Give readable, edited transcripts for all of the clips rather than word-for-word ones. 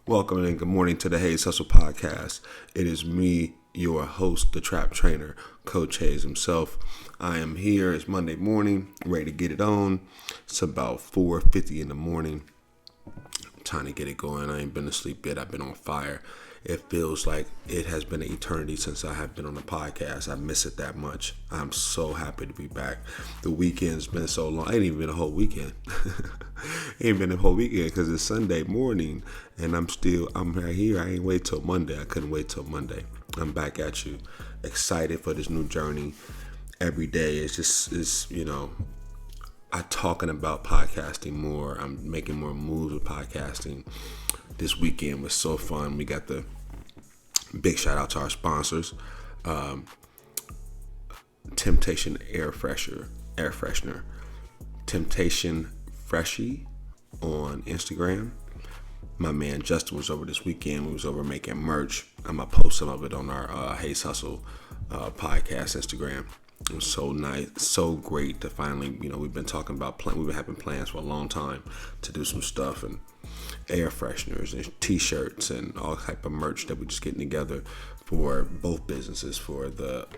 Welcome and good morning to the Hayes Hustle Podcast. It is me, your host, the trap trainer, Coach Hayes himself. I am here. It's Monday morning, ready to get it on. It's about 4:50 in the morning. Time to get it going. I ain't been asleep yet. I've been on fire. It feels like it has been an eternity since I have been on the podcast. I miss it that much. I'm so happy to be back. The weekend's been so long. It ain't even been a whole weekend. It ain't been a whole weekend because it's Sunday morning and I'm right here. I ain't wait till Monday. I couldn't wait till Monday. I'm back at you. Excited for this new journey. Every day I'm talking about podcasting more. I'm making more moves with podcasting. This weekend was so fun. We got the big shout out to our sponsors. Temptation Air Freshener. Temptation Freshie on Instagram. My man Justin was over this weekend. We was over making merch. I'm going to post some of it on our Hayes Hustle podcast Instagram. It was so nice, so great to finally, we've been talking about, we've been having plans for a long time to do some stuff and air fresheners and t-shirts and all type of merch that we're just getting together for both businesses, for the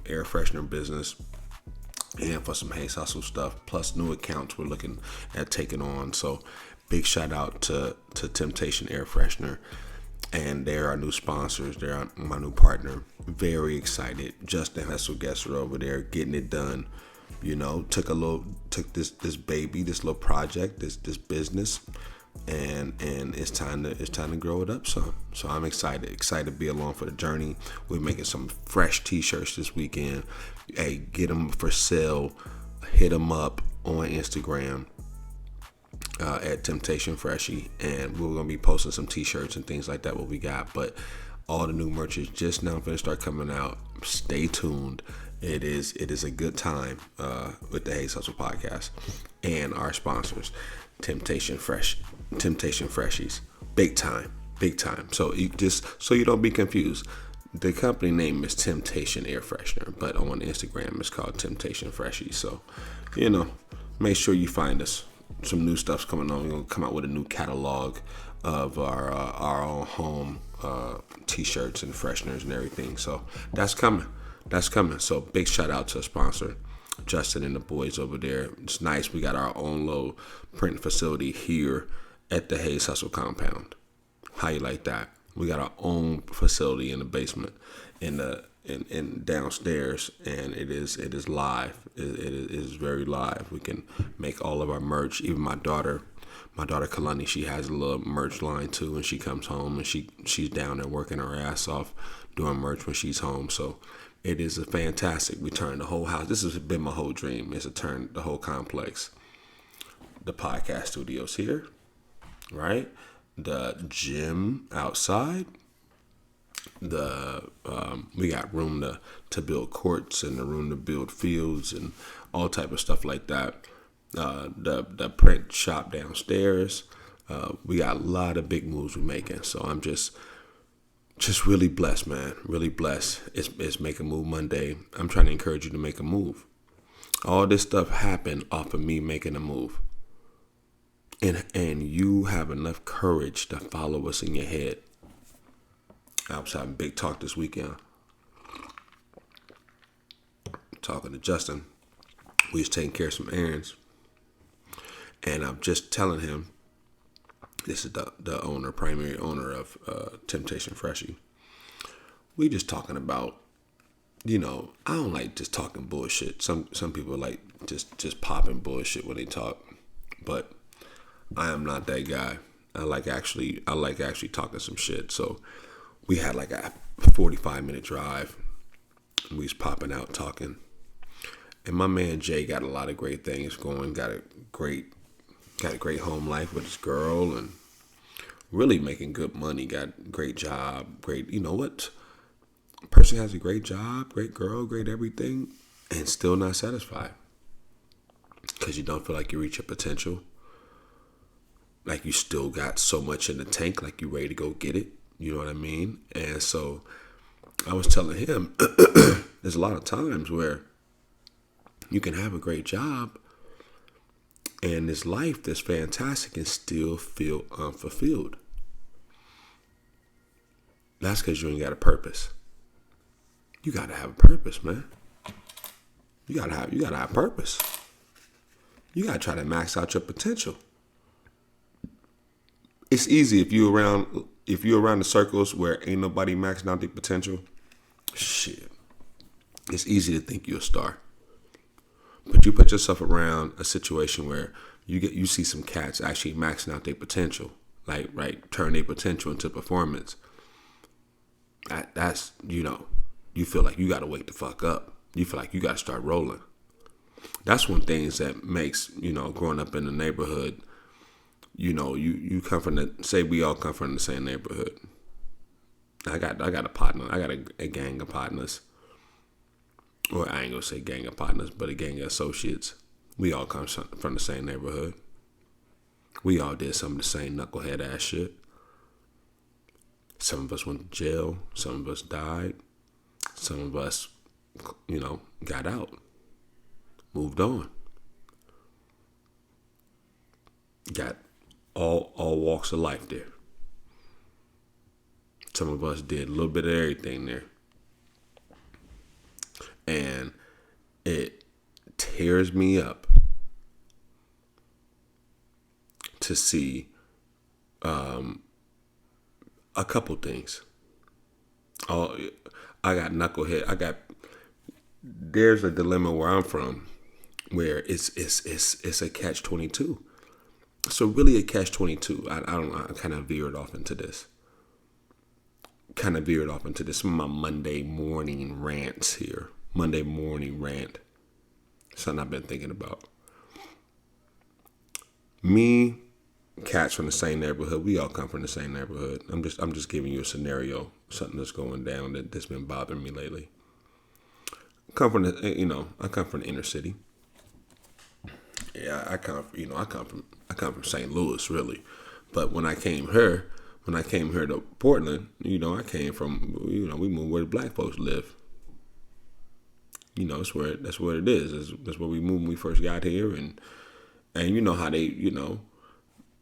air freshener business and for some Hayes Hustle stuff, plus new accounts we're looking at taking on. So big shout out to Temptation Air Freshener. And they're our new sponsors. They're my new partner. Very excited. Justin Hustle guests are over there getting it done. Took this baby, this little project, this business, and it's time to grow it up. So I'm excited to be along for the journey. We're making some fresh t-shirts this weekend. Hey, get them for sale. Hit them up on Instagram. At Temptation Freshie, and we're gonna be posting some t-shirts and things like that what we got, but all the new merch is just now gonna start coming out. Stay tuned. It is a good time with the Hayes Hustle podcast and our sponsors, Temptation Freshies. Big time. So you don't be confused, the company name is Temptation Air Freshener, but on Instagram it's called Temptation Freshies. So make sure you find us. Some new stuff's coming on. We're gonna come out with a new catalog of our own home t-shirts and fresheners and everything. So that's coming. So big shout out to a sponsor, Justin and the boys over there. It's nice. We got our own little print facility here at the Hayes Hustle compound. How you like that? We got our own facility in the basement, in downstairs, and it is live. It is very live. We can make all of our merch. Even my daughter Kalani, she has a little merch line too, and she comes home and she's down there working her ass off doing merch when she's home. So it is a fantastic. We turned the whole house. This has been my whole dream, is to turn the whole complex. The podcast studios here, right? The gym outside. We got room to build courts and the room to build fields and all type of stuff like that. The print shop downstairs. We got a lot of big moves we're making. So I'm just really blessed, man. Really blessed. It's Make a Move Monday. I'm trying to encourage you to make a move. All this stuff happened off of me making a move. And you have enough courage to follow what's in your head. I was having big talk this weekend. Talking to Justin. We was taking care of some errands. And I'm just telling him, this is the primary owner of Temptation Freshie. We just talking about, I don't like just talking bullshit. Some people like just popping bullshit when they talk. But I am not that guy. I like actually talking some shit. So we had like a 45-minute drive. We was popping out talking. And my man Jay got a lot of great things going. Got a great home life with his girl and really making good money. Got a great job. Great, what? A person has a great job, great girl, great everything, and still not satisfied. Because you don't feel like you reach your potential. Like you still got so much in the tank, like you ready to go get it. You know what I mean? And so I was telling him, there's a lot of times where you can have a great job and this life that's fantastic and still feel unfulfilled. That's because you ain't got a purpose. You gotta have a purpose, man. You gotta have purpose. You gotta try to max out your potential. It's easy if you're around the circles where ain't nobody maxing out their potential. Shit, it's easy to think you're a star. But you put yourself around a situation where you see some cats actually maxing out their potential, like right, turn their potential into performance. That's you feel like you got to wake the fuck up. You feel like you got to start rolling. That's one things that makes growing up in the neighborhood. You come from we all come from the same neighborhood. I got a partner. I got a gang of partners. Or I ain't gonna say gang of partners, but a gang of associates. We all come from the same neighborhood. We all did some of the same knucklehead ass shit. Some of us went to jail. Some of us died. Some of us, got out. Moved on. Got all walks of life there. Some of us did a little bit of everything there. And it tears me up to see a couple things. There's a dilemma where I'm from where it's a catch-22. So really a catch-22. I kind of veered off into this. Some of my Monday morning rants here. Monday morning rant. Something I've been thinking about. Me, cats from the same neighborhood. We all come from the same neighborhood. I'm just giving you a scenario. Something that's going down that's been bothering me lately. I come from the inner city. Yeah, I come from St. Louis, really. But when I came here to Portland, I came from, we moved where the black folks live. That's where it is. That's where we moved when we first got here, and you know how they,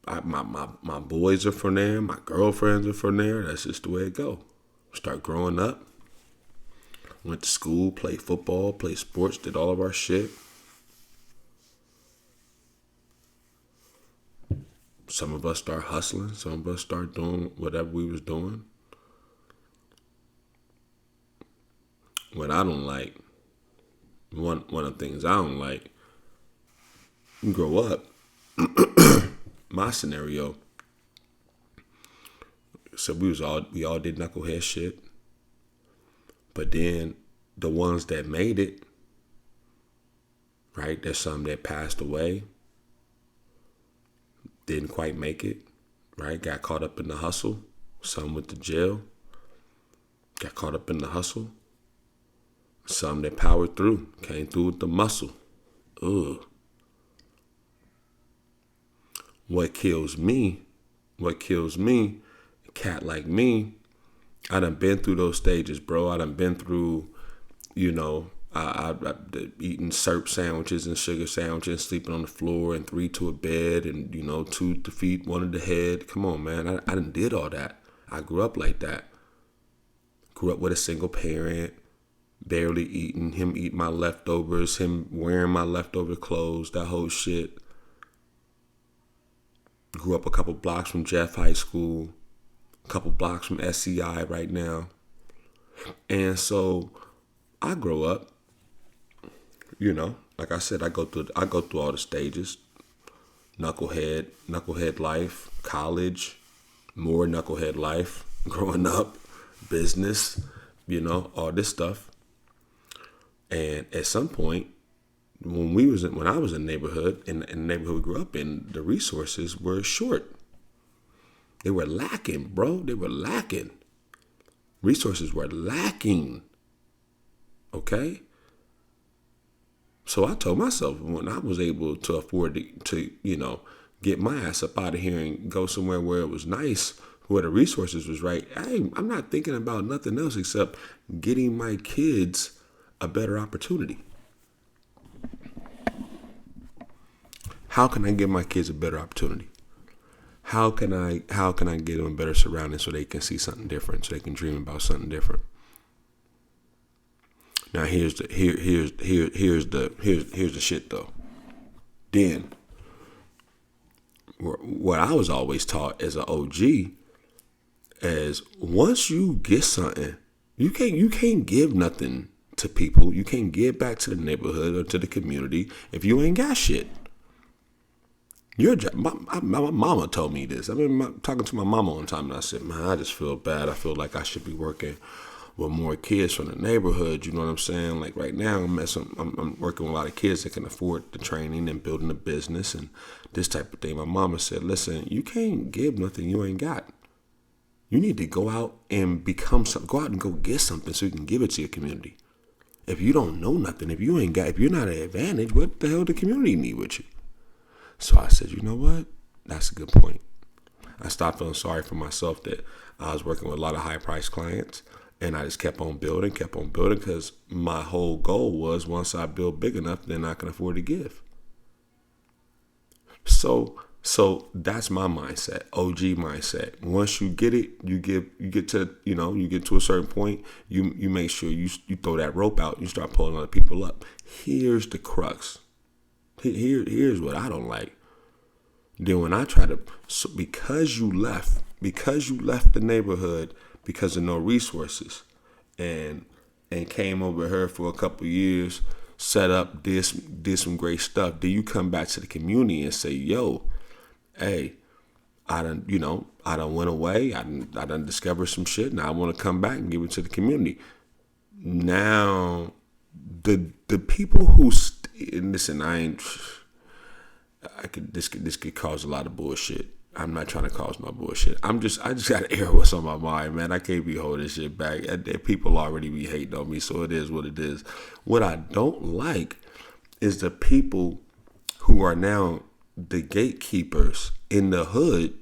my boys are from there, my girlfriends are from there. That's just the way it go. Start growing up, went to school, played football, played sports, did all of our shit. Some of us start hustling. Some of us start doing whatever we was doing. What I don't like, one of the things I don't like, you grow up, my scenario, so we all did knucklehead shit. But then the ones that made it, right, there's some that passed away, didn't quite make it, right, got caught up in the hustle. Some went to jail, got caught up in the hustle. Some that powered through, came through with the muscle. Ugh. What kills me, a cat like me, I done been through those stages, bro. I done been through, I eating syrup sandwiches and sugar sandwiches, sleeping on the floor, and 3 to a bed, and 2 to feet, 1 to the head. Come on, man. I done did all that. I grew up like that. Grew up with a single parent, barely eating, him eating my leftovers, him wearing my leftover clothes, that whole shit. Grew up a couple blocks from Jeff High School, a couple blocks from SCI right now. And so I grow up, like I said, I go through all the stages. Knucklehead life, college, more knucklehead life, growing up, business, all this stuff. And at some point, when I was in the neighborhood, in the neighborhood we grew up in, the resources were short. They were lacking, bro. They were lacking. Resources were lacking. Okay? So I told myself, when I was able to afford to get my ass up out of here and go somewhere where it was nice, where the resources was right, I'm not thinking about nothing else except getting my kids a better opportunity. How can I give my kids a better opportunity? How can I get them better surroundings so they can see something different, so they can dream about something different? Now here's the shit though. Then what I was always taught as an OG is once you get something, you can't give nothing to people. You can't give back to the neighborhood or to the community if you ain't got shit. My mama told me this. I mean, talking to my mama one time, and I said, "Man, I just feel bad. I feel like I should be working with more kids from the neighborhood." You know what I'm saying? Like right now, I'm working with a lot of kids that can afford the training and building a business and this type of thing. My mama said, "Listen, you can't give nothing you ain't got. You need to go out and become something. Go out and go get something so you can give it to your community. If you don't know nothing, if you're not an advantage, what the hell the community need with you?" So I said, you know what? That's a good point. I stopped feeling sorry for myself that I was working with a lot of high price clients, and I just kept on building because my whole goal was once I build big enough, then I can afford to give. So that's my mindset, OG mindset. Once you get it, you get to a certain point, you make sure you throw that rope out, you start pulling other people up. Here's the crux. Here's what I don't like. Then when I try to, because you left the neighborhood because of no resources, and came over here for a couple years, set up, did some great stuff. Then you come back to the community and say, "Yo, hey, I done went away. I done discovered some shit. Now I want to come back and give it to the community." Now, the people who and listen, this could cause a lot of bullshit. I'm not trying to cause no bullshit. I just gotta air what's on my mind, man. I can't be holding shit back. People already be hating on me, so it is what it is. What I don't like is the people who are now the gatekeepers in the hood.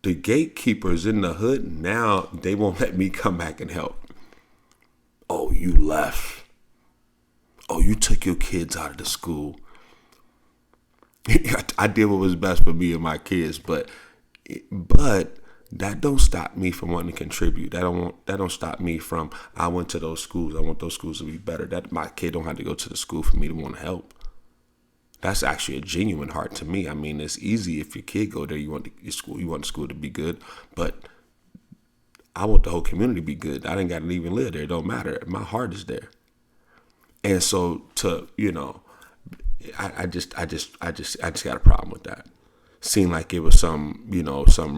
The gatekeepers in the hood, now they won't let me come back and help. Oh, you left. Oh, you took your kids out of the school. I did what was best for me and my kids, but that don't stop me from wanting to contribute. That don't stop me from, I went to those schools. I want those schools to be better. That my kid don't have to go to the school for me to want to help. That's actually a genuine heart to me. I mean, it's easy if your kid go there. You want the school to be good, but I want the whole community to be good. I didn't got to even live there. It don't matter. My heart is there. And so I just got a problem with that. Seemed like it was some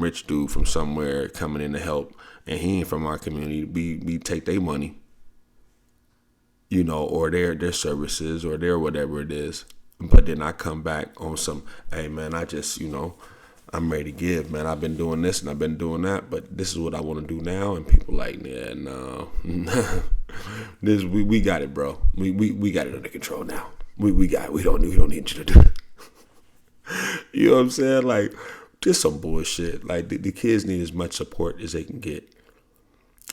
rich dude from somewhere coming in to help, and he ain't from our community. We take their money, or their services or their whatever it is. But then I come back on some, hey man, I'm ready to give, man. I've been doing this and I've been doing that, but this is what I want to do now. And people like, yeah, no, we got it, bro. We got it under control now. We don't need you to do it. You know what I'm saying? Like, just some bullshit. Like the kids need as much support as they can get.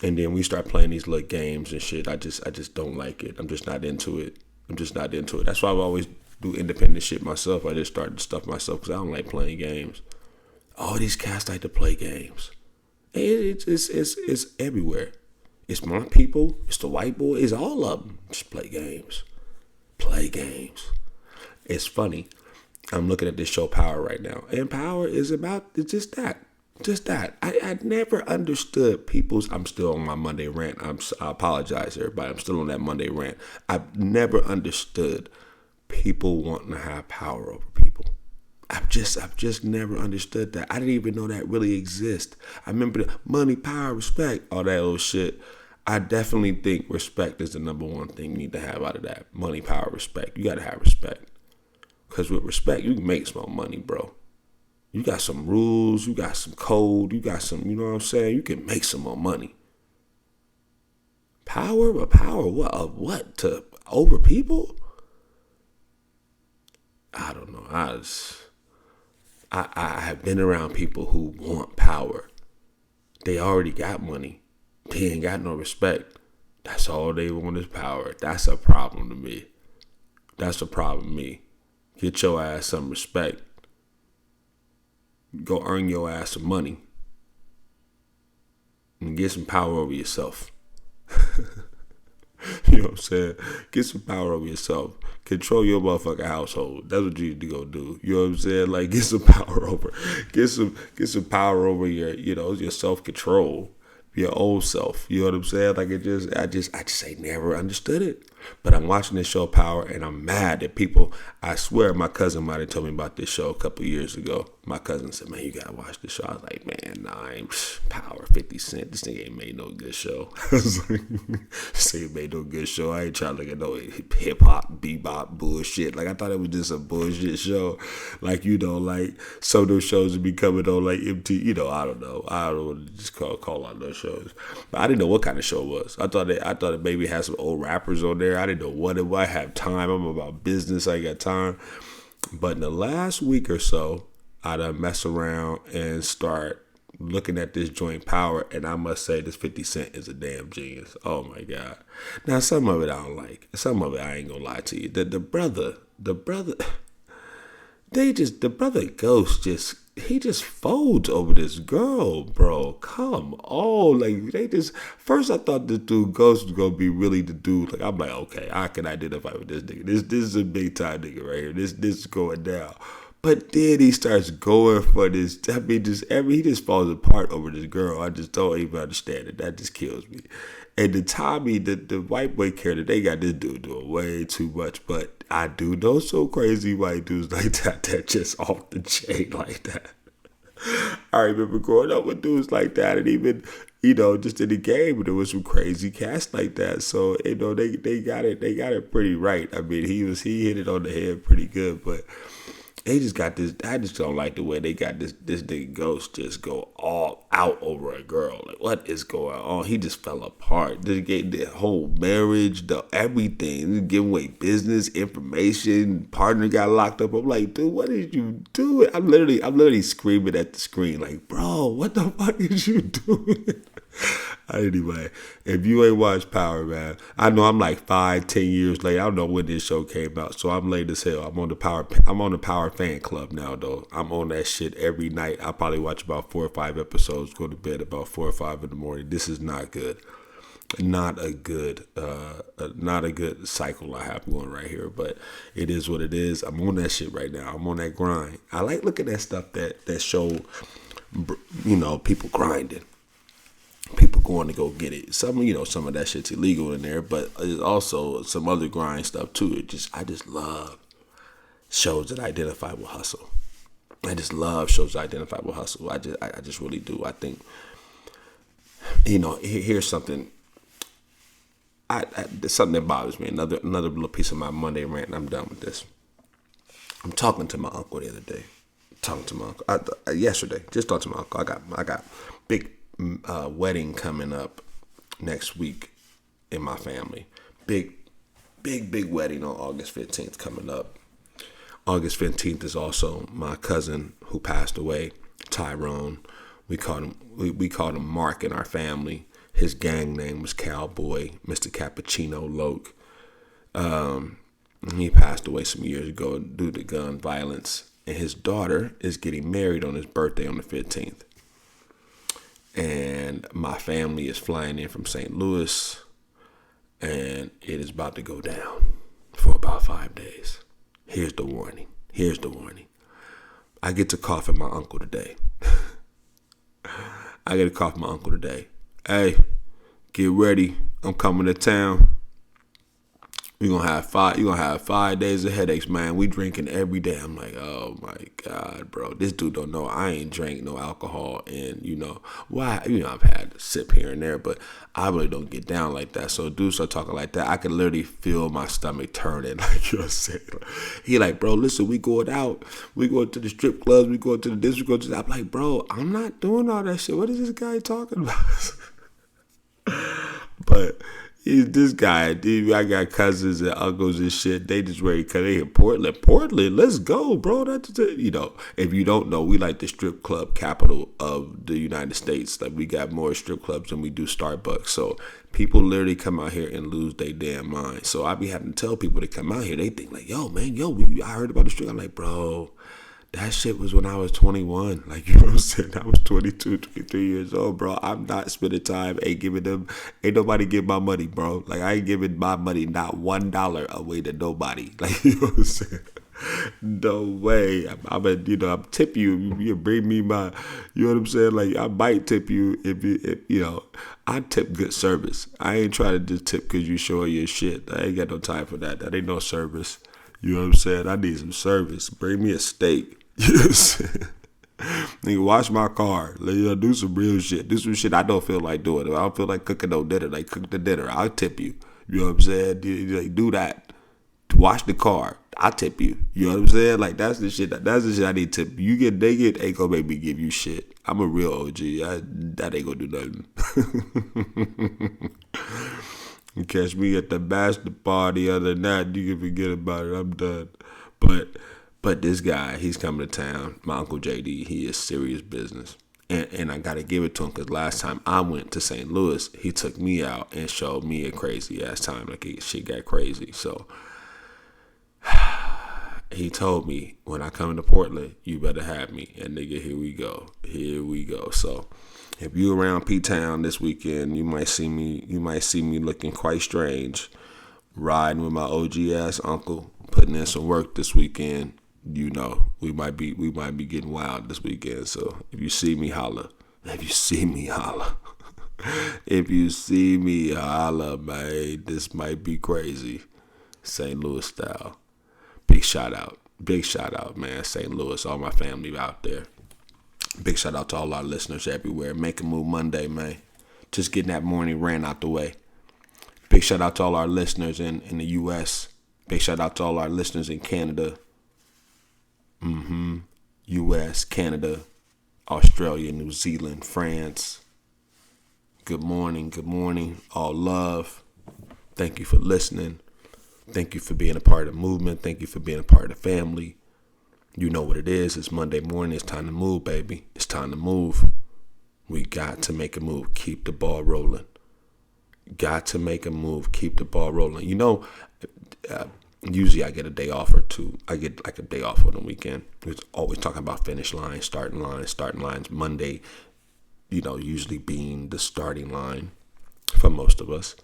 And then we start playing these little games and shit. I just don't like it. I'm just not into it. That's why I always do independent shit myself. I just started stuff myself because I don't like playing games. All these cats like to play games. It's everywhere. It's my people. It's the white boy. It's all of them. Just play games. It's funny. I'm looking at this show Power right now. And Power is it's just that. I never understood I'm still on my Monday rant. I apologize, everybody. I'm still on that Monday rant. I've never understood people wanting to have power over people. I've just never understood that. I didn't even know that really exists. I remember the money, power, respect, all that old shit. I definitely think respect is the number one thing you need to have out of that. Money, power, respect. You got to have respect. Because with respect, you can make some more money, bro. You got some rules, you got some code, you got some, you know what I'm saying? You can make some more money. Power? But power what? Of what? To over people? I don't know. I have been around people who want power. They already got money. They ain't got no respect. That's all they want is power. That's a problem to me. Get your ass some respect. go earn your ass some money and get some power over yourself. You know what I'm saying? Get some power over yourself. Control your motherfucking household. That's what you need to go do. You know what I'm saying? Like, get some power over. Get some power over your self control, your old self. You know what I'm saying? Like, I just ain't never understood it. But I'm watching this show Power, and I'm mad that people. I swear, my cousin might have told me about this show a couple years ago. My cousin said, "Man, you gotta watch this show." I was like, "Man, nah, I ain't Power 50 Cent. This nigga ain't made no good show." I was like, "This nigga made no good show. I ain't trying to look at no hip hop, bebop bullshit." Like, I thought it was just a bullshit show. Like, like some of those shows would be coming on like MT. I don't know. I don't want to just call out those shows. But I didn't know what kind of show it was. I thought it maybe had some old rappers on there. I didn't know what it was. I have time. I'm about business. I got time. But in the last week or so, I done mess around and start looking at this joint Power, and I must say this 50 Cent is a damn genius. Oh my God. Now some of it I don't like. Some of it I ain't gonna lie to you. The brother the brother Ghost he just folds over this girl, bro. Come on. Like, first I thought this dude Ghost was gonna be really the dude. Like, I'm like, okay, I can identify with this nigga. This is a big time nigga right here. This is going down. But then he starts going for this. I mean, he just falls apart over this girl. I just don't even understand it. That just kills me. And the Tommy, the white boy character, they got this dude doing way too much. But I do know some crazy white dudes like that just off the chain like that. I remember growing up with dudes like that, and even just in the game, there was some crazy cast like that. So they got it pretty right. I mean, he hit it on the head pretty good, but they just got this. I just don't like the way they got this nigga Ghost just go all out over a girl. Like, what is going on? He just fell apart. The whole marriage, the everything, giving away business information. Partner got locked up. I'm like, dude, what did you do? I'm literally screaming at the screen, like, bro, what the fuck is you doing? Anyway, if you ain't watched Power, man, I know I'm like 5-10 years late. I don't know when this show came out, so I'm late as hell. I'm on the Power fan club now, though. I'm on that shit every night. I probably watch about 4 or 5 episodes, go to bed about 4 or 5 in the morning. This is not good. Not a good cycle I have going right here, but it is what it is. I'm on that shit right now. I'm on that grind. I like looking at stuff that show, people grinding. People going to go get it. Some of that shit's illegal in there, but there's also some other grind stuff too. I just love shows that identify with hustle. I just love shows that identify with hustle. I just really do. I think, here's something. Something that bothers me. Another little piece of my Monday rant, and I'm done with this. I'm talking to my uncle the other day. Yesterday. Just talking to my uncle. I got big wedding coming up next week in my family. Big wedding on August 15th coming up. August 15th is also my cousin who passed away, Tyrone. We called him Mark in our family. His gang name was Cowboy, Mr. Cappuccino Loke. He passed away some years ago due to gun violence. And his daughter is getting married on his birthday on the 15th. And my family is flying in from St. Louis, and it is about to go down for about 5 days. Here's the warning. I get to cough at my uncle today. Hey, get ready. I'm coming to town. You're gonna have 5 days of headaches, man. We drinking every day. I'm like, oh my God, bro. This dude don't know I ain't drank no alcohol, and why? I've had a sip here and there, but I really don't get down like that. So dudes start talking like that, I can literally feel my stomach turning. Like you're saying, he like, bro, listen, we going out, we going to the strip clubs, we going to the this, we going to that. I'm like, bro, I'm not doing all that shit. What is this guy talking about? But he's this guy, dude. I got cousins and uncles and shit. They just ready because they in Portland. Portland, let's go, bro. That's if you don't know, we like the strip club capital of the United States. Like, we got more strip clubs than we do Starbucks. So people literally come out here and lose their damn mind. So I be having to tell people to come out here. They think like, yo, man, I heard about the strip. I'm like, bro, That shit was when I was 21. Like, you know what I'm saying? I was 22, 23 years old, bro. I'm not spending time. Ain't nobody give my money, bro. Like, I ain't giving my money, not $1 away to nobody. Like, you know what I'm saying? No way. I'm tip you. You bring me my, you know what I'm saying? Like, I might tip you if I tip good service. I ain't trying to just tip because you showing your shit. I ain't got no time for that. That ain't no service. You know what I'm saying? I need some service. Bring me a steak. You know what I'm saying? Nigga, wash my car. Do some real shit. Do some shit I don't feel like doing. If I don't feel like cooking no dinner, like cook the dinner. I'll tip you. You know what I'm saying? Do that. Wash the car. I'll tip you. You know what I'm saying? Like, that's the shit I need to tip. You get naked, ain't gonna make me give you shit. I'm a real OG. That ain't gonna do nothing. You catch me at the bachelor party. Other than that, you can forget about it. I'm done. But this guy, he's coming to town. My Uncle JD, he is serious business. And I got to give it to him because last time I went to St. Louis, he took me out and showed me a crazy ass time. Like, shit got crazy. So he told me, when I come to Portland, you better have me. And nigga, here we go. Here we go. So if you around P-Town this weekend, you might see me looking quite strange, riding with my OG ass uncle, putting in some work this weekend. You know, we might be getting wild this weekend. So if you see me, holla. If you see me, holla. If you see me, holla, man. This might be crazy. St. Louis style. Big shout out, man. St. Louis, all my family out there. Big shout out to all our listeners everywhere. Make a Move Monday, man. Just getting that morning rant out the way. Big shout out to all our listeners in the U.S. Big shout out to all our listeners in Canada. U.S., Canada, Australia, New Zealand, France. Good morning. All love. Thank you for listening. Thank you for being a part of the movement. Thank you for being a part of the family. You know what it is. It's Monday morning. It's time to move, baby. It's time to move. We got to make a move. Keep the ball rolling. Got to make a move. Keep the ball rolling. Usually I get a day off or two. I get like a day off on the weekend. It's always talking about finish lines, starting lines. Monday, usually being the starting line for most of us.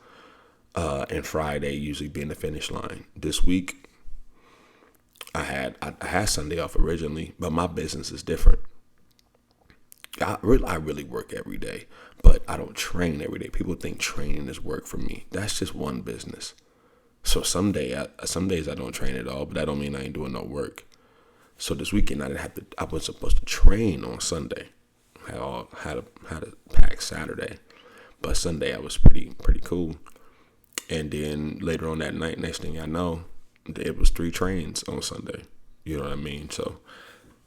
And Friday usually being the finish line. This week, I had Sunday off originally, but my business is different. I really work every day, but I don't train every day. People think training is work for me. That's just one business. So some days I don't train at all, but that don't mean I ain't doing no work. So this weekend I was supposed to train on Sunday. I had a packed Saturday, but Sunday I was pretty cool. And then later on that night, next thing I know, it was 3 trains on Sunday. You know what I mean? So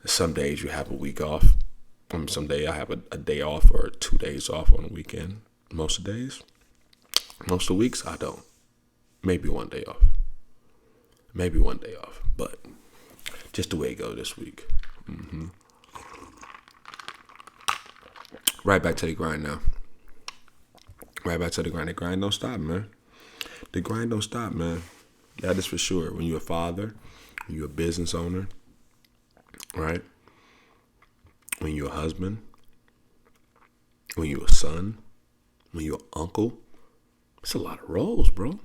some days you have a week off. Some day I have a day off or 2 days off on the weekend. Most of the weeks I don't. Maybe one day off. But just the way it goes this week. Right back to the grind now. The grind don't stop, man. That is for sure. When you're a father, when you're a business owner, right? When you're a husband, when you're a son, when you're an uncle, it's a lot of roles, bro.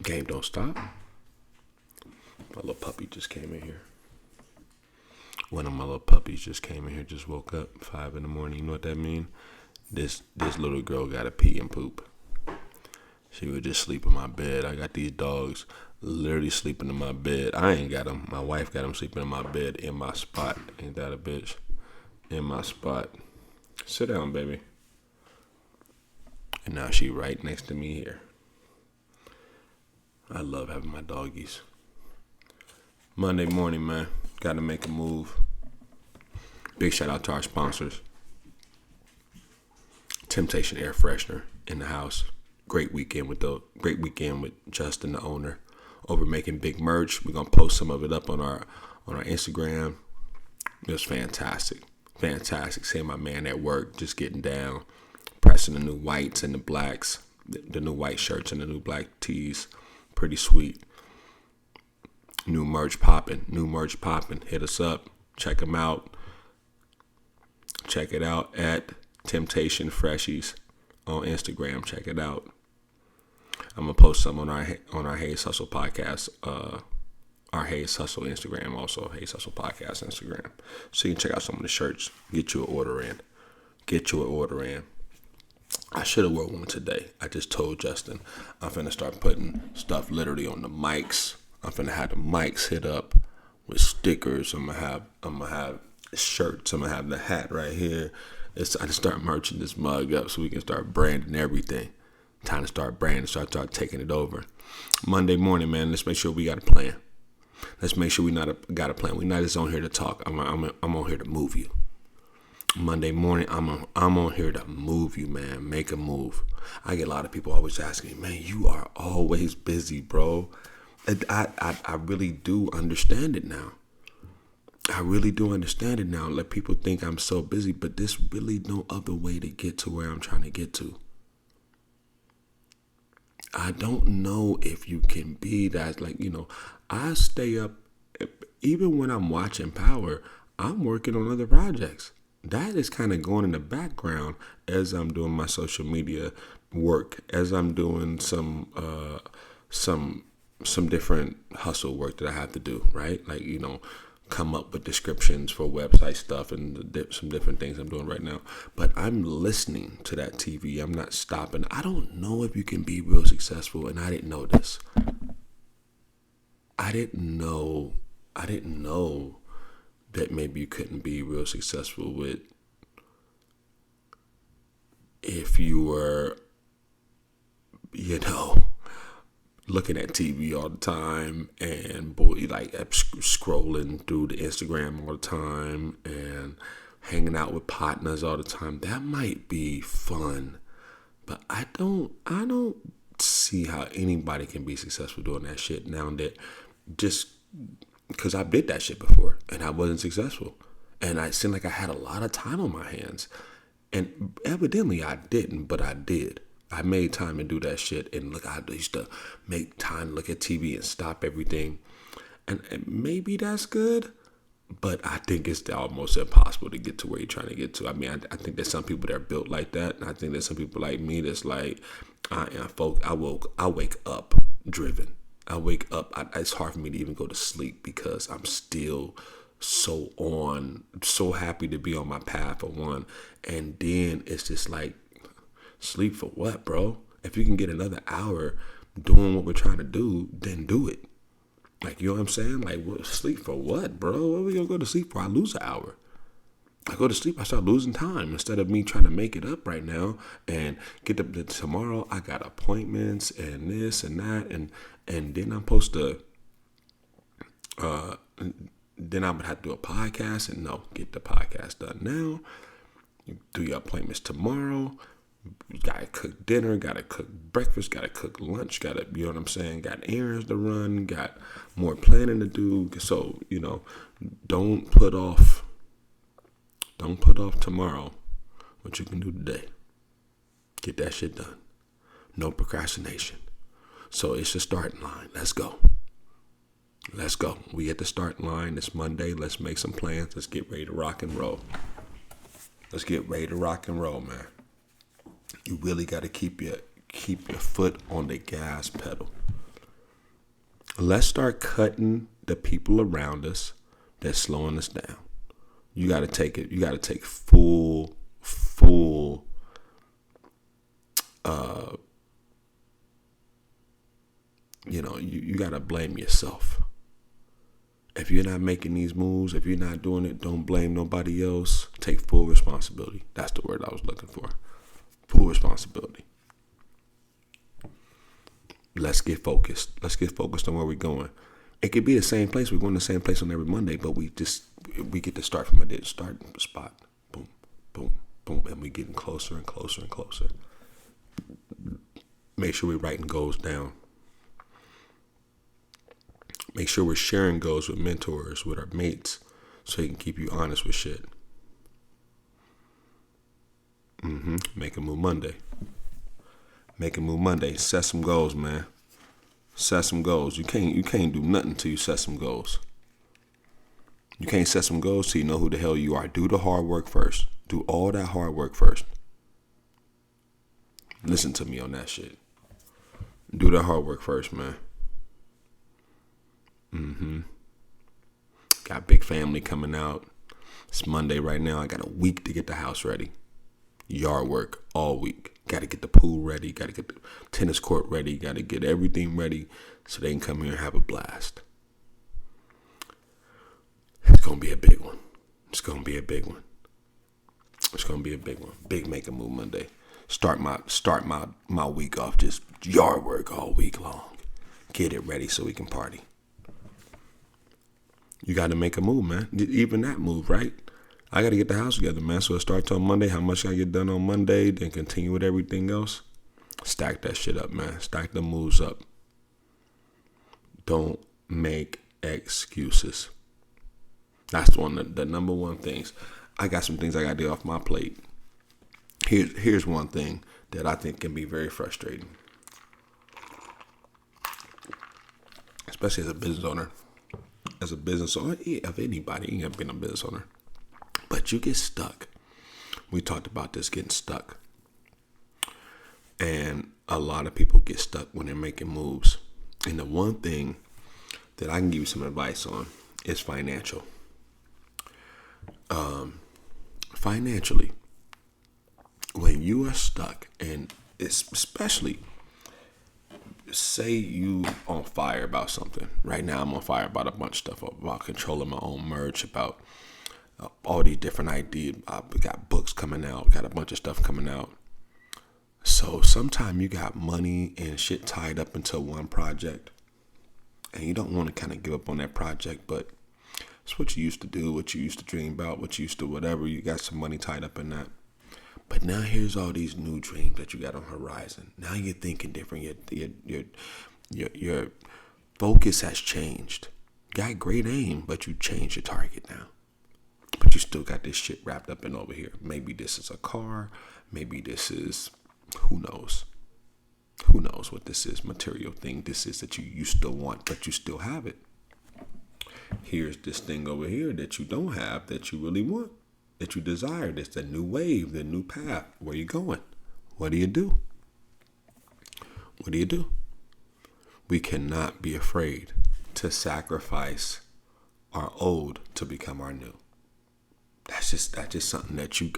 Game don't stop. My little puppy just came in here. One of my little puppies just came in here, just woke up 5 a.m. You know what that mean? This little girl got to pee and poop. She would just sleep in my bed. I got these dogs literally sleeping in my bed. I ain't got them. My wife got them sleeping in my bed in my spot. Ain't that a bitch? In my spot. Sit down, baby. And now she right next to me here. I love having my doggies. Monday morning, man. Got to make a move. Big shout out to our sponsors. Temptation Air Freshener in the house. Great weekend with Justin, the owner, over making big merch. We're gonna post some of it up on our Instagram. It was fantastic. Seeing my man at work just getting down, pressing the new whites and the blacks, the new white shirts and the new black tees. Pretty sweet. New merch popping. New merch popping. Hit us up. Check them out. Check it out at Temptation Freshies on Instagram. Check it out. I'm gonna post some on our Hayes Hustle podcast, our Hayes Hustle Instagram, also Hayes Hustle podcast Instagram. So you can check out some of the shirts. Get you an order in. I should have worn one today. I just told Justin I'm finna start putting stuff literally on the mics. I'm finna have the mics hit up with stickers. I'm gonna have shirts. I'm gonna have the hat right here. I just start merching this mug up so we can start branding everything. Time to start branding, start taking it over. Monday morning, man. Let's make sure we got a plan. Let's make sure we got a plan. We're not just on here to talk. I'm on here to move you. Monday morning, I'm on here to move you, man. Make a move. I get a lot of people always asking me, man, you are always busy, bro. I really do understand it now. Like, people think I'm so busy, but there's really no other way to get to where I'm trying to get to. I don't know if you can be that. Like, I stay up, even when I'm watching Power, I'm working on other projects. That is kind of going in the background as I'm doing my social media work, as I'm doing some different hustle work that I have to do, right? Like, come up with descriptions for website stuff and some different things I'm doing right now. But I'm listening to that TV. I'm not stopping. I don't know if you can be real successful, and I didn't know this. I didn't know that maybe you couldn't be real successful with if you were, looking at TV all the time and scrolling through the Instagram all the time and hanging out with partners all the time. That might be fun, but I don't see how anybody can be successful doing that shit now, that just because I did that shit before and I wasn't successful, and I seemed like I had a lot of time on my hands, and evidently I didn't, but I did. I made time to do that shit, and look, I used to make time to look at TV and stop everything, and maybe that's good, but I think it's almost impossible to get to where you're trying to get to. I mean, I think there's some people that are built like that, and I think there's some people like me that's like, I wake up driven. I wake up, it's hard for me to even go to sleep because I'm still so happy to be on my path, for one, and then it's just like, sleep for what, bro? If you can get another hour doing what we're trying to do, then do it. Like, you know what I'm saying? Like, sleep for what, bro? What are we gonna go to sleep for? I lose an hour. I go to sleep, I start losing time instead of me trying to make it up right now and get to tomorrow. I got appointments and this and that, and then I'm supposed to. Then I would have to do a podcast, and no, get the podcast done now. You do your appointments tomorrow. You gotta cook dinner, gotta cook breakfast, gotta cook lunch, gotta, you know what I'm saying? Got errands to run, got more planning to do. So, don't put off tomorrow what you can do today. Get that shit done. No procrastination. So it's the starting line. Let's go. We at the starting line. It's Monday. Let's make some plans. Let's get ready to rock and roll. Man. You really got to keep your foot on the gas pedal. Let's start cutting the people around us that's slowing us down. You got to take it. You got to take full. You got to blame yourself. If you're not making these moves, if you're not doing it, don't blame nobody else. Take full responsibility. That's the word I was looking for. Full responsibility. Let's get focused. Let's get focused on where we're going. It could be the same place. We're going to the same place on every Monday, but we get to start from a starting spot. Boom, boom, boom, and we're getting closer and closer and closer. Make sure we're writing goals down. Make sure we're sharing goals with mentors, with our mates, so he can keep you honest with shit. Make a move Monday. Set some goals, man. Set some goals. You can't do nothing till you set some goals. You can't set some goals till you know who the hell you are. Do the hard work first. Do all that hard work first. Listen to me on that shit. Do the hard work first, man. Got big family coming out. It's Monday right now. I got a week to get the house ready. Yard work all week. Got to get the pool ready. Got to get the tennis court ready. Got to get everything ready so they can come here and have a blast. It's going to be a big one. It's going to be a big one. It's going to be a big one. Big make a move Monday. Start my week off just yard work all week long. Get it ready so we can party. You got to make a move, man. Even that move, right? I got to get the house together, man. So it starts on Monday. How much I get done on Monday, then continue with everything else. Stack that shit up, man. Stack the moves up. Don't make excuses. That's the number one things. I got some things I got to get off my plate. Here's one thing that I think can be very frustrating, especially as a business owner. As a business owner, of anybody, you ain't been a business owner, but you get stuck. We talked about this, getting stuck. And a lot of people get stuck when they're making moves. And the one thing that I can give you some advice on is financial. Financially, when you are stuck, and it's especially, say you on fire about something. Right now I'm on fire about a bunch of stuff, about controlling my own merch, about all these different ideas. I got books coming out, got a bunch of stuff coming out. So sometimes you got money and shit tied up into one project, and you don't want to kind of give up on that project, but it's what you used to do, what you used to dream about, what you used to whatever. You got some money tied up in that. But now here's all these new dreams that you got on the horizon. Now you're thinking different. Your focus has changed. Got great aim, but you changed your target now. But you still got this shit wrapped up in over here. Maybe this is a car. Maybe this is, who knows? Who knows what this is, material thing this is that you used to want, but you still have it. Here's this thing over here that you don't have, that you really want, that you desire. It's the new wave, the new path. Where you going? What do you do? What do you do? We cannot be afraid to sacrifice our old to become our new. That's just something that you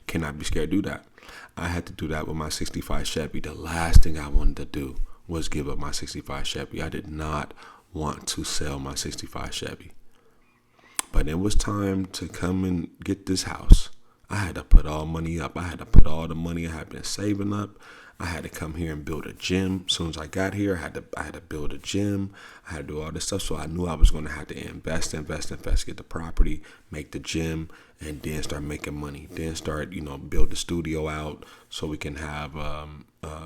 cannot be scared to do that. I had to do that with my 65 Chevy. The last thing I wanted to do was give up my 65 Chevy. I did not want to sell my 65 Chevy. But it was time to come and get this house. I had to put all money up. I had to put all the money I had been saving up. I had to come here and build a gym. As soon as I got here, I had to build a gym. I had to do all this stuff. So I knew I was going to have to invest, get the property, make the gym, and then start making money. Then start, build the studio out so we can have,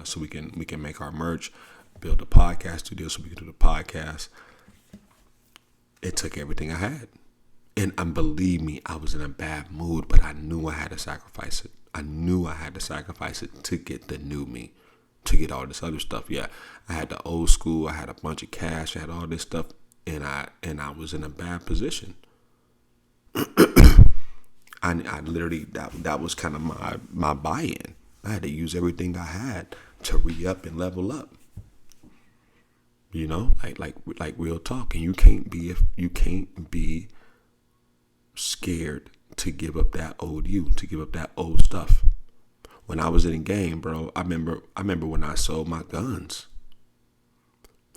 so we can make our merch, build a podcast studio so we can do the podcast. It took everything I had. And believe me, I was in a bad mood, but I knew I had to sacrifice it. I knew I had to sacrifice it to get the new me, to get all this other stuff. Yeah, I had the old school. I had a bunch of cash. I had all this stuff, and I was in a bad position. I literally, that was kind of my buy-in. I had to use everything I had to re-up and level up. Like real talk. And you can't be scared to give up that old you, to give up that old stuff. When I was in the game, bro, I remember when I sold my guns.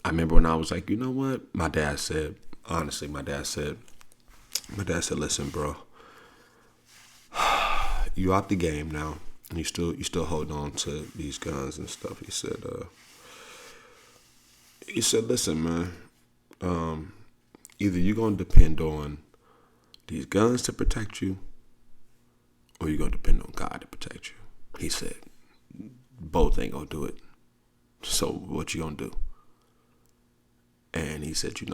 I remember when I was like, you know what? My dad said, listen, bro, you out the game now. And you still holding on to these guns and stuff. He said, listen, man, either you're going to depend on these guns to protect you, or you're going to depend on God to protect you. He said, both ain't going to do it. So what you going to do? And he said, you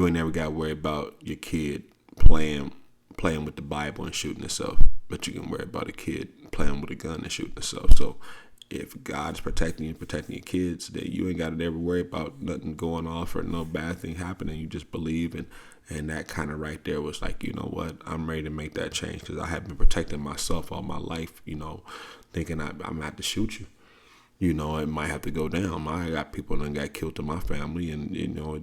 ain't never got to worry about your kid playing with the Bible and shooting himself, but you can worry about a kid playing with a gun and shooting himself. So if God's protecting you, protecting your kids, that you ain't got to ever worry about nothing going off or no bad thing happening. You just believe, and that kind of right there was like, you know what, I'm ready to make that change because I have been protecting myself all my life, thinking I'm going to have to shoot you. It might have to go down. I got people that got killed in my family, and,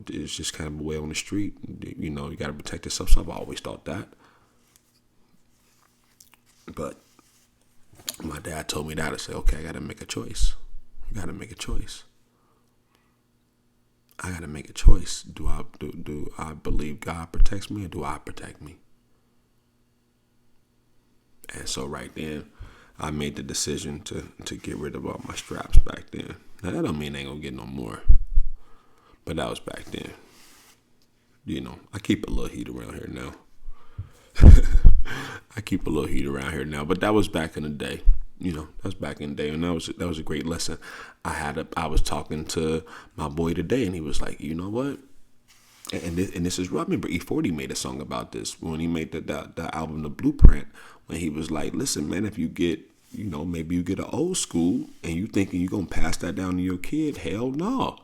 it's just kind of a way on the street. You got to protect yourself. So I've always thought that. But my dad told me that. I said, okay, I got to make a choice. I got to make a choice. I got to make a choice. Do I believe God protects me, or do I protect me? And so right then, I made the decision to get rid of all my straps back then. Now, that don't mean I ain't going to get no more. But that was back then. I keep a little heat around here now. But that was back in the day. That was back in the day, and that was a great lesson. I was talking to my boy today, and he was like, you know what? And this is, I remember E40 made a song about this when he made the album, The Blueprint, when he was like, listen, man, if you get, maybe you get an old school and you thinking you're going to pass that down to your kid, hell no.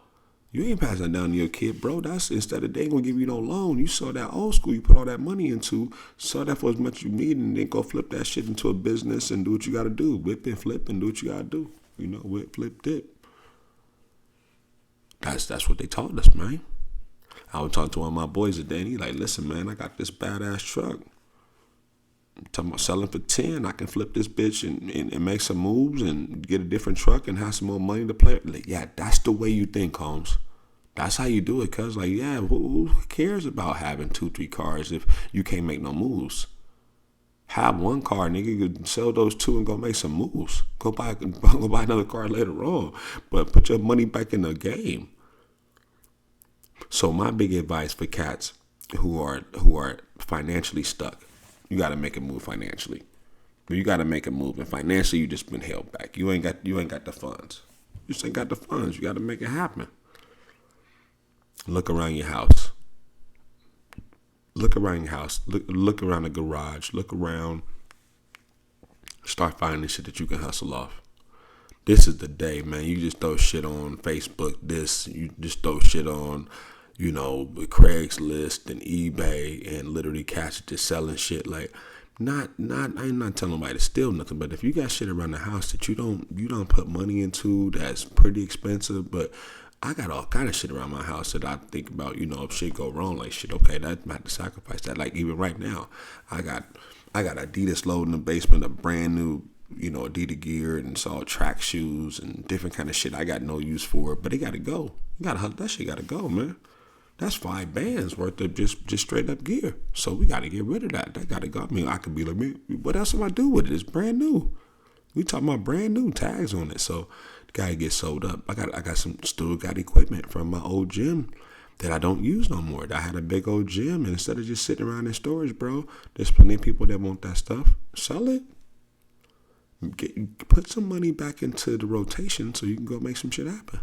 You ain't passing that down to your kid, bro. That's, instead of they ain't going to give you no loan, you saw that old school you put all that money into, saw that for as much you need, and then go flip that shit into a business and do what you got to do. Whip and flip and do what you got to do. Whip, flip, dip. That's what they taught us, man. I was talking to one of my boys today, and he like, listen, man, I got this badass truck. I'm talking about selling for 10. I can flip this bitch and make some moves and get a different truck and have some more money to play. Like, yeah, that's the way you think, Holmes. That's how you do it, cuz, like, yeah, who cares about having 2-3 cars if you can't make no moves? Have one car, nigga. You could sell those 2 and go make some moves. Go buy another car later on. But put your money back in the game. So my big advice for cats who are financially stuck, you got to make a move financially. You got to make a move, and financially you just been held back. You ain't got the funds. You just ain't got the funds. You got to make it happen. Look around your house. Look around your house. Look around the garage. Look around. Start finding shit that you can hustle off. This is the day, man. You just throw shit on Facebook. You just throw shit on, Craigslist and eBay, and literally cats just selling shit. Like, I'm not telling nobody to steal nothing, but if you got shit around the house that you don't put money into, that's pretty expensive. But I got all kind of shit around my house that I think about, if shit go wrong, like shit, okay, that might have to sacrifice that. Like even right now, I got Adidas load in the basement, a brand new, Adidas gear, and it's all track shoes and different kind of shit. I got no use for it, but it got to go. That shit got to go, man. That's 5 bands worth of just straight up gear. So we got to get rid of that. That got to go. I mean, I could be like, what else am I do with it? It's brand new. We talking about brand new tags on it. So the guy get sold up. I got still got equipment from my old gym that I don't use no more. I had a big old gym, and instead of just sitting around in storage, bro, there's plenty of people that want that stuff. Sell it. Put some money back into the rotation so you can go make some shit happen.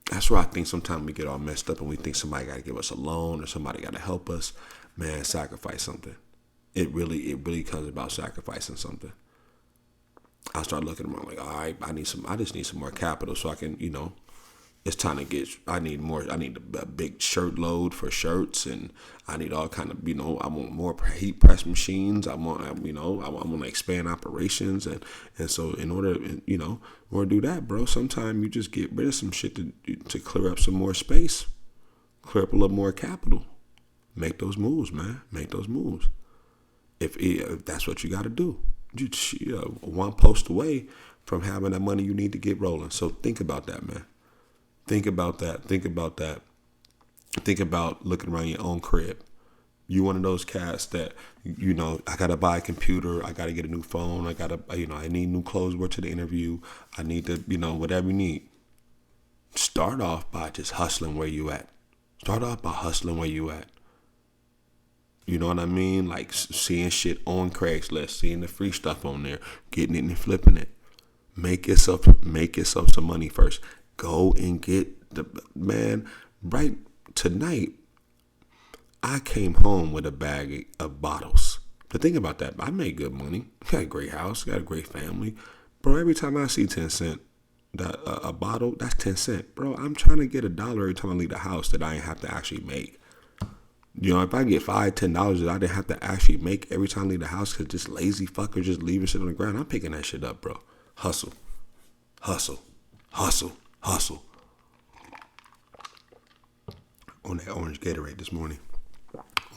That's where I think sometimes we get all messed up and we think somebody got to give us a loan or somebody got to help us. Man, sacrifice something. It really comes about sacrificing something. I start looking around like, all right, I just need some more capital so I can, it's time to I need a big shirt load for shirts, and I need all kind of, I want more heat press machines. I want to expand operations. And so in order to do that, bro, sometimes you just get rid of some shit to clear up some more space, clear up a little more capital. Make those moves, man. Make those moves. If that's what you got to do. You're one post away from having that money you need to get rolling. So think about that, man. Think about that. Think about looking around your own crib. You one of those cats that, I got to buy a computer. I got to get a new phone. I need new clothes to wear to the interview. I need to, whatever you need. Start off by just hustling where you at. You know what I mean? Like seeing shit on Craigslist, seeing the free stuff on there, getting it and flipping it. Make yourself some money first. Go and get man. Right tonight, I came home with a bag of bottles. But think about that. I made good money. Got a great house. Got a great family. Bro, every time I see 10 cent, a bottle, that's 10 cent. Bro, I'm trying to get $1 every time I leave the house that I ain't have to actually make. You know, if I get $5, $10 that I didn't have to actually make every time I leave the house because just lazy fucker just leaving shit on the ground, I'm picking that shit up, bro. Hustle. Hustle. Hustle. Hustle. On that orange Gatorade this morning.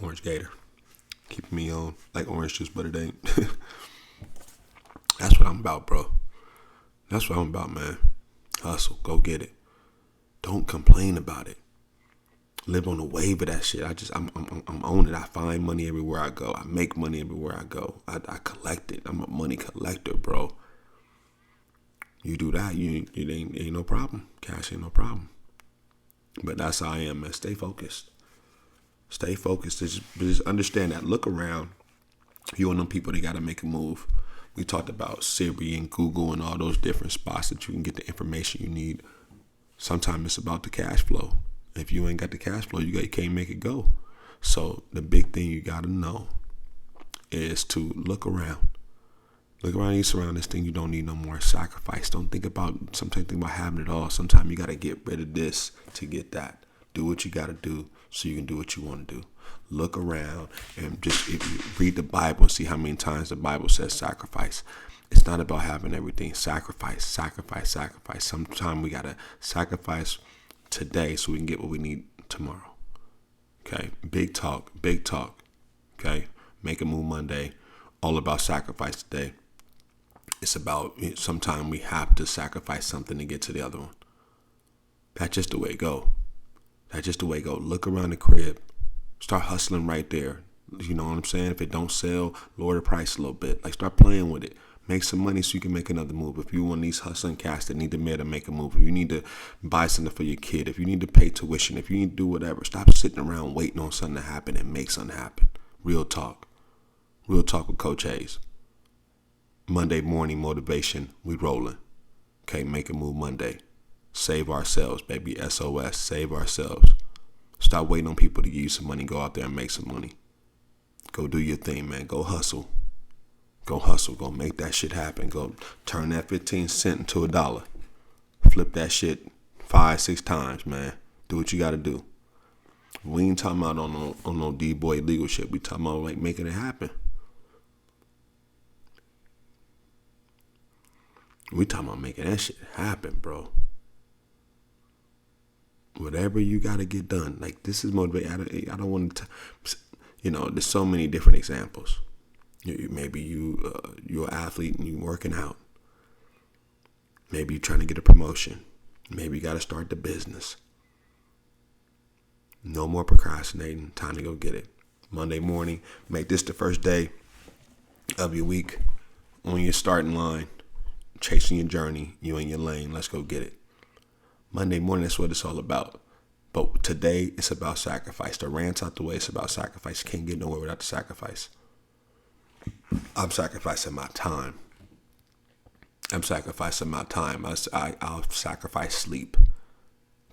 Orange Gator. Keeping me on like orange juice, but it ain't. That's what I'm about, bro. That's what I'm about, man. Hustle. Go get it. Don't complain about it. Live on the wave of that shit. I'm on it. I find money everywhere I go. I make money everywhere I go. I collect it. I'm a money collector, bro. You do that, you ain't no problem. Cash ain't no problem. But that's how I am, man. Stay focused. Stay focused. Just understand that. Look around. You and them people, they got to make a move. We talked about Siri and Google and all those different spots that you can get the information you need. Sometimes it's about the cash flow. If you ain't got the cash flow, you can't make it go. So the big thing you got to know is to look around. Look around your surroundings. Think you don't need no more sacrifice. Sometimes think about having it all. Sometimes you got to get rid of this to get that. Do what you got to do so you can do what you want to do. Look around and just if you read the Bible and see how many times the Bible says sacrifice. It's not about having everything. Sacrifice, sacrifice, sacrifice. Sometimes we got to sacrifice today so we can get what we need tomorrow. Okay? Big talk, big talk. Okay? Make a move Monday. All about sacrifice today. It's about sometimes we have to sacrifice something to get to the other one. That's just the way it go. That's just the way it go. Look around the crib. Start hustling right there. You know what I'm saying? If it don't sell, lower the price a little bit. Like start playing with it. Make some money so you can make another move. If you want these hustling cats that need the mayor to make a move, if you need to buy something for your kid, if you need to pay tuition, if you need to do whatever, stop sitting around waiting on something to happen and make something happen. Real talk. Real talk with Coach Hayes. Monday morning motivation. We rolling. Okay, make a move Monday. Save ourselves, baby. SOS. Save ourselves. Stop waiting on people to give you some money. Go out there and make some money. Go do your thing, man. Go hustle. Go hustle. Go make that shit happen. Go turn that 15 cent into $1. Flip that shit 5-6 times, man. Do what you got to do. We ain't talking about on no D-boy legal shit. We talking about like making it happen. We talking about making that shit happen, bro. Whatever you got to get done. Like, this is motivating. I don't want to, there's so many different examples. Maybe you're an athlete and you're working out. Maybe you're trying to get a promotion. Maybe you got to start the business. No more procrastinating. Time to go get it. Monday morning, make this the first day of your week on your starting line. Chasing your journey, you in your lane. Let's go get it. Monday morning, that's what it's all about. But today, it's about sacrifice. The rant's out the way. It's about sacrifice. You can't get nowhere without the sacrifice. I'm sacrificing my time. I'll sacrifice sleep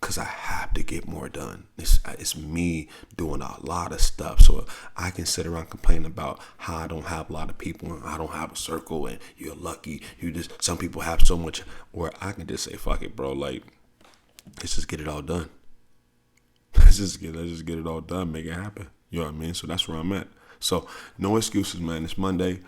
because I have to get more done. It's me doing a lot of stuff. So I can sit around complaining about how I don't have a lot of people and I don't have a circle and you're lucky. Some people have so much, where I can just say, fuck it, bro. Like, let's just get it all done. Let's just get it all done. Make it happen. You know what I mean? So that's where I'm at. So no excuses, man. It's Monday.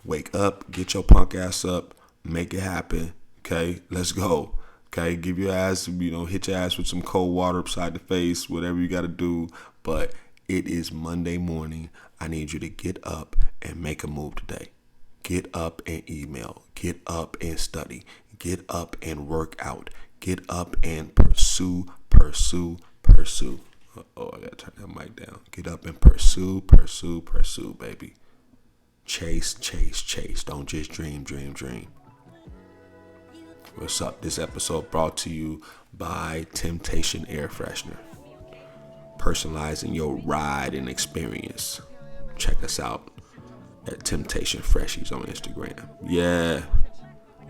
Wake up. Get your punk ass up. Make it happen. Okay? Let's go. Okay? Give your ass, hit your ass with some cold water upside the face, whatever you got to do. But it is Monday morning. I need you to get up and make a move today. Get up and email. Get up and study. Get up and work out. Get up and pursue. Oh, I got to turn that mic down. Get up and pursue, baby. Chase. Don't just dream. What's up? This episode brought to you by Temptation Air Freshener. Personalizing your ride and experience. Check us out at Temptation Freshies on Instagram. Yeah.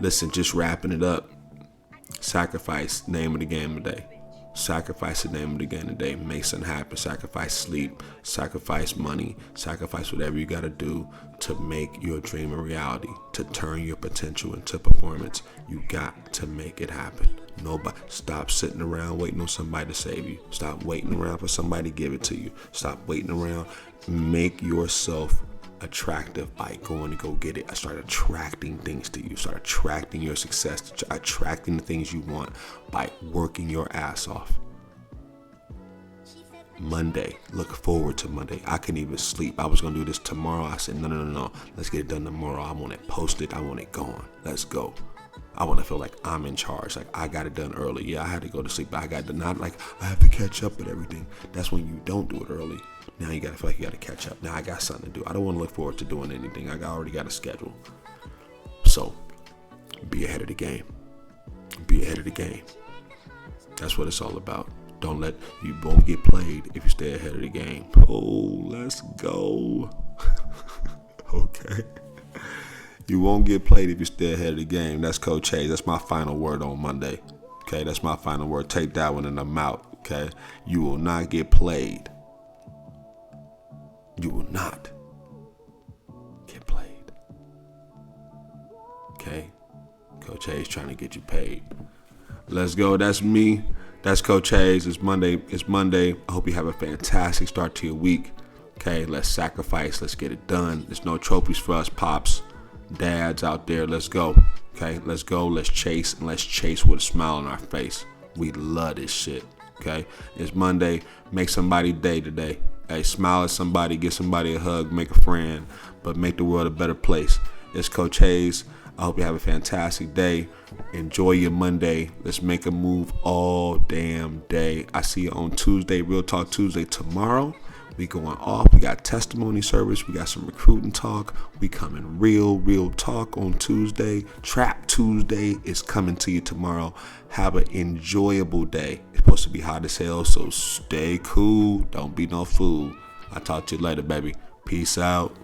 Listen, just wrapping it up. Sacrifice, name of the game today. Sacrifice the name of the game today. Make something happen. Sacrifice sleep. Sacrifice money. Sacrifice whatever you got to do to make your dream a reality. To turn your potential into performance. You got to make it happen. Nobody. Stop sitting around waiting on somebody to save you. Stop waiting around for somebody to give it to you. Stop waiting around. Make yourself attractive by going to go get it. I start attracting things to you. Start attracting your success, attracting the things you want by working your ass off. Monday, look forward to Monday. I couldn't even sleep. I was going to do this tomorrow. I said, no. Let's get it done tomorrow. I want it posted. I want it gone. Let's go. I want to feel like I'm in charge. Like I got it done early. Yeah, I had to go to sleep, but I got to not like I have to catch up with everything. That's when you don't do it early. Now you got to feel like you got to catch up. Now I got something to do. I don't want to look forward to doing anything. I already got a schedule. So be ahead of the game. Be ahead of the game. That's what it's all about. You won't get played if you stay ahead of the game. Oh, let's go. Okay. You won't get played if you stay ahead of the game. That's Coach Hayes. That's my final word on Monday. Okay, that's my final word. Take that one and I'm out. Okay, you will not get played. You will not get played. Okay, Coach Hayes trying to get you paid. Let's go. That's me. That's Coach Hayes. It's Monday. I hope you have a fantastic start to your week. Okay, let's sacrifice. Let's get it done. There's no trophies for us, pops. Dads out there, let's go. Okay, let's go. Let's chase, and let's chase with a smile on our face. We love this shit. Okay, it's Monday. Make somebody's day today. Hey, smile at somebody, give somebody a hug, make a friend, but make the world a better place. It's Coach Hayes. I hope you have a fantastic day. Enjoy your Monday. Let's make a move all damn day. I see you on Tuesday, Real Talk Tuesday tomorrow. We going off. We got testimony service. We got some recruiting talk. We coming real talk on Tuesday. Trap Tuesday is coming to you tomorrow. Have an enjoyable day. It's supposed to be hot as hell, so stay cool. Don't be no fool. I'll talk to you later, baby. Peace out.